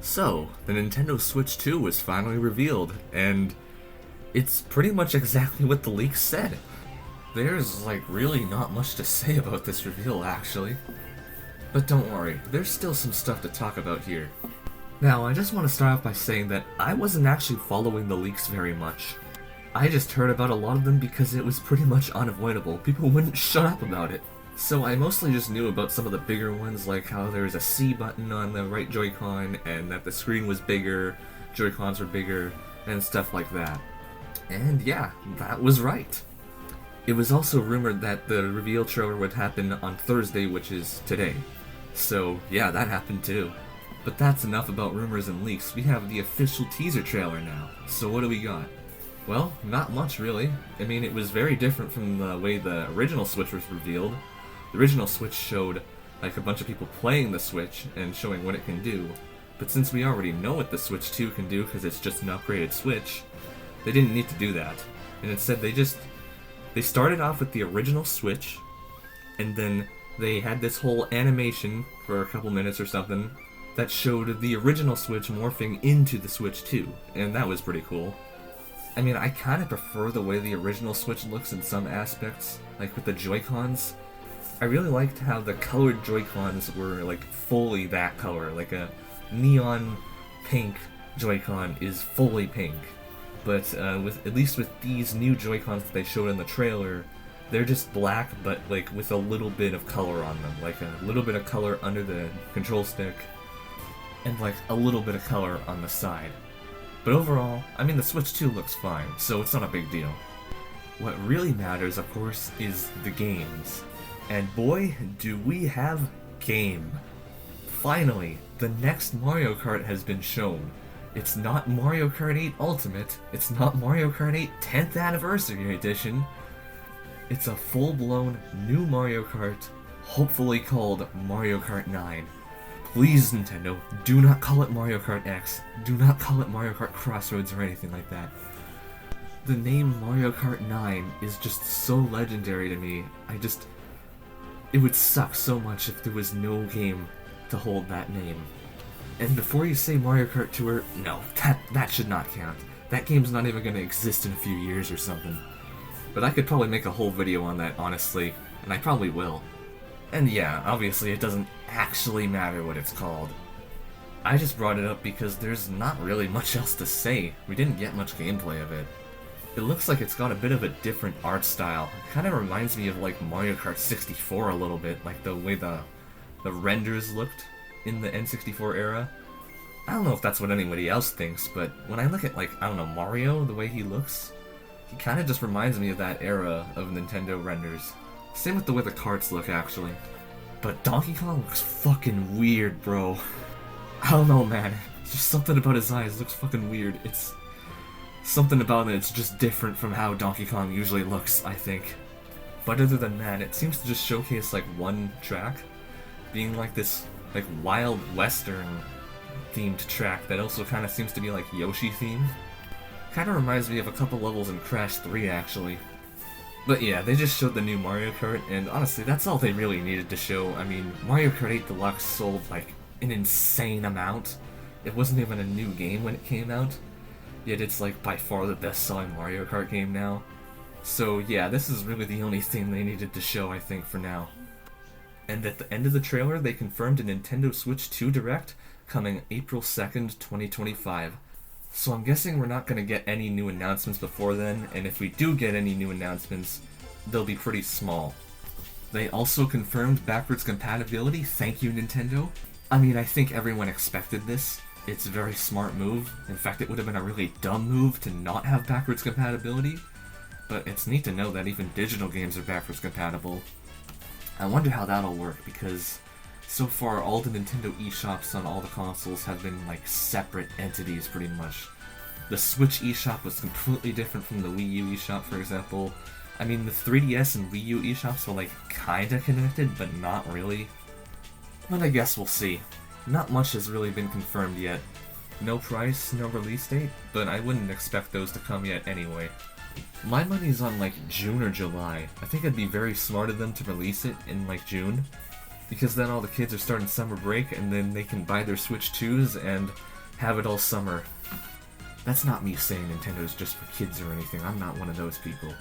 So, the Nintendo Switch 2 was finally revealed, and it's pretty much exactly what the leaks said. There's, really not much to say about this reveal, actually. But don't worry, there's still some stuff to talk about here. Now, I just want to start off by saying that I wasn't actually following the leaks very much. I just heard about a lot of them because it was pretty much unavoidable. People wouldn't shut up about it. So I mostly just knew about some of the bigger ones, like how there's a C button on the right Joy-Con, and that the screen was bigger, Joy-Cons were bigger, and stuff like that. And yeah, that was right. It was also rumored that the reveal trailer would happen on Thursday, which is today. So yeah, that happened too. But that's enough about rumors and leaks. We have the official teaser trailer now. So what do we got? Well, not much really. I mean, it was very different from the way the original Switch was revealed. The original Switch showed a bunch of people playing the Switch and showing what it can do. But since we already know what the Switch 2 can do because it's just an upgraded Switch, they didn't need to do that. And instead they started off with the original Switch, and then they had this whole animation for a couple minutes or something that showed the original Switch morphing into the Switch 2, and that was pretty cool. I mean, I kind of prefer the way the original Switch looks in some aspects, like with the Joy-Cons. I really liked how the colored Joy-Cons were fully that color, like a neon pink Joy-Con is fully pink. But at least with these new Joy-Cons that they showed in the trailer, they're just black, but with a little bit of color on them, like a little bit of color under the control stick, and a little bit of color on the side. But overall, I mean, the Switch 2 looks fine, so it's not a big deal. What really matters, of course, is the games. And boy, do we have game. Finally, the next Mario Kart has been shown. It's not Mario Kart 8 Ultimate, it's not Mario Kart 8 10th Anniversary Edition. It's a full-blown new Mario Kart, hopefully called Mario Kart 9. Please, Nintendo, do not call it Mario Kart X. Do not call it Mario Kart Crossroads or anything like that. The name Mario Kart 9 is just so legendary to me. It would suck so much if there was no game to hold that name. And before you say Mario Kart Tour, no, that should not count. That game's not even going to exist in a few years or something. But I could probably make a whole video on that, honestly, and I probably will. And yeah, obviously it doesn't actually matter what it's called. I just brought it up because there's not really much else to say. We didn't get much gameplay of it. It looks like it's got a bit of a different art style. It kind of reminds me of Mario Kart 64 a little bit, like the way the renders looked in the N64 era. I don't know if that's what anybody else thinks, but when I look at Mario, the way he looks, he kind of just reminds me of that era of Nintendo renders. Same with the way the karts look, actually. But Donkey Kong looks fucking weird, bro. I don't know, man. It's just something about his eyes looks fucking weird. It's something about it, it's just different from how Donkey Kong usually looks, I think. But other than that, it seems to just showcase one track, being this Wild Western themed track that also kind of seems to be Yoshi themed. Kind of reminds me of a couple levels in Crash 3, actually. But yeah, they just showed the new Mario Kart, and honestly, that's all they really needed to show. I mean, Mario Kart 8 Deluxe sold an insane amount. It wasn't even a new game when it came out, yet it's by far the best-selling Mario Kart game now. So yeah, this is really the only thing they needed to show, I think, for now. And at the end of the trailer, they confirmed a Nintendo Switch 2 Direct coming April 2nd, 2025. So I'm guessing we're not going to get any new announcements before then, and if we do get any new announcements, they'll be pretty small. They also confirmed backwards compatibility, thank you Nintendo. I mean, I think everyone expected this. It's a very smart move. In fact, it would have been a really dumb move to not have backwards compatibility. But it's neat to know that even digital games are backwards compatible. I wonder how that'll work, because so far all the Nintendo eShops on all the consoles have been separate entities pretty much. The Switch eShop was completely different from the Wii U eShop, for example. I mean, the 3DS and Wii U eShops were kinda connected, but not really. But I guess we'll see. Not much has really been confirmed yet. No price, no release date, but I wouldn't expect those to come yet anyway. My money's on June or July. I think it'd be very smart of them to release it in June, because then all the kids are starting summer break and then they can buy their Switch 2s and have it all summer. That's not me saying Nintendo's just for kids or anything, I'm not one of those people.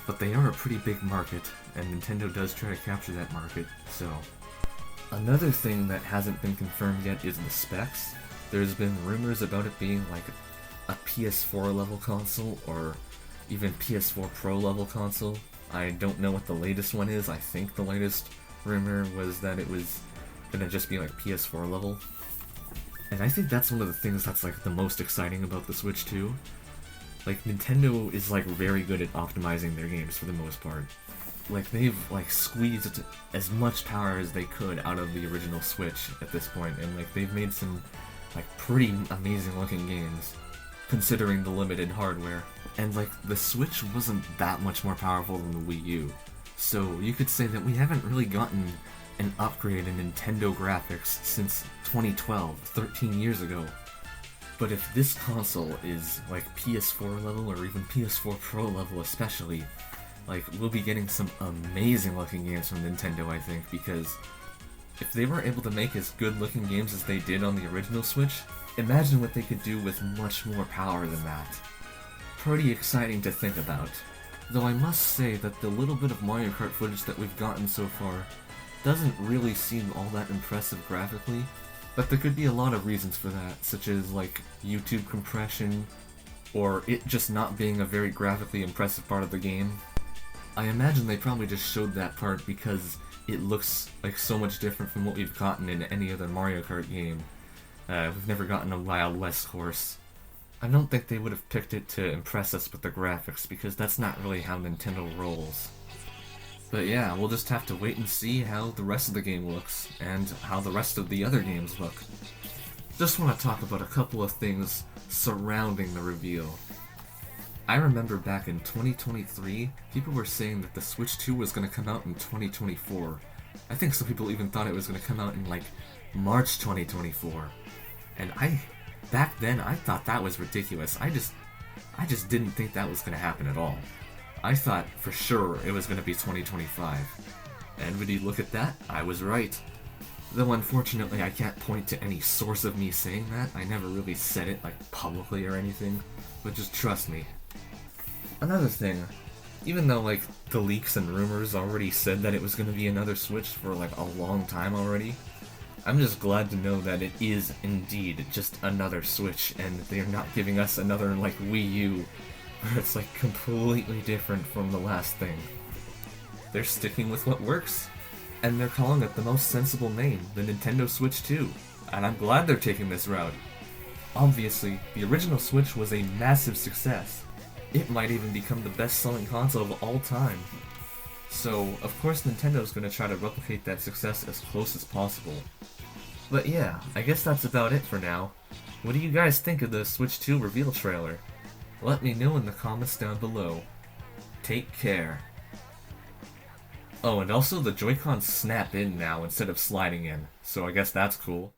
But they are a pretty big market, and Nintendo does try to capture that market, so... Another thing that hasn't been confirmed yet is the specs. There's been rumors about it being like a PS4 level console, or even PS4 Pro level console. I don't know what the latest one is. I think the latest rumor was that it was gonna just be like PS4 level. And I think that's one of the things that's like the most exciting about the Switch 2. Like, Nintendo is like very good at optimizing their games for the most part. Like, they've like squeezed as much power as they could out of the original Switch at this point, and like they've made some like pretty amazing looking games considering the limited hardware. And like the Switch wasn't that much more powerful than the Wii U, so you could say that we haven't really gotten an upgrade in Nintendo graphics since 2012, 13 years ago. But if this console is like PS4 level, or even PS4 Pro level especially, like, we'll be getting some amazing looking games from Nintendo, I think, because if they were able to make as good looking games as they did on the original Switch, imagine what they could do with much more power than that. Pretty exciting to think about. Though I must say that the little bit of Mario Kart footage that we've gotten so far doesn't really seem all that impressive graphically, but there could be a lot of reasons for that, such as like YouTube compression, or it just not being a very graphically impressive part of the game. I imagine they probably just showed that part because it looks like so much different from what we've gotten in any other Mario Kart game. We've never gotten a Wild West course. I don't think they would have picked it to impress us with the graphics, because that's not really how Nintendo rolls. But yeah, we'll just have to wait and see how the rest of the game looks, and how the rest of the other games look. Just want to talk about a couple of things surrounding the reveal. I remember back in 2023, people were saying that the Switch 2 was going to come out in 2024. I think some people even thought it was going to come out in like March 2024. And back then, I thought that was ridiculous. I just didn't think that was going to happen at all. I thought for sure it was going to be 2025. And when you look at that, I was right. Though unfortunately I can't point to any source of me saying that. I never really said it like publicly or anything, but just trust me. Another thing, even though like the leaks and rumors already said that it was going to be another Switch for like a long time already, I'm just glad to know that it is indeed just another Switch, and they're not giving us another like Wii U, where it's like completely different from the last thing. They're sticking with what works, and they're calling it the most sensible name, the Nintendo Switch 2, and I'm glad they're taking this route. Obviously, the original Switch was a massive success. It might even become the best-selling console of all time. So, of course Nintendo's gonna try to replicate that success as close as possible. But yeah, I guess that's about it for now. What do you guys think of the Switch 2 reveal trailer? Let me know in the comments down below. Take care. Oh, and also the Joy-Cons snap in now instead of sliding in, so I guess that's cool.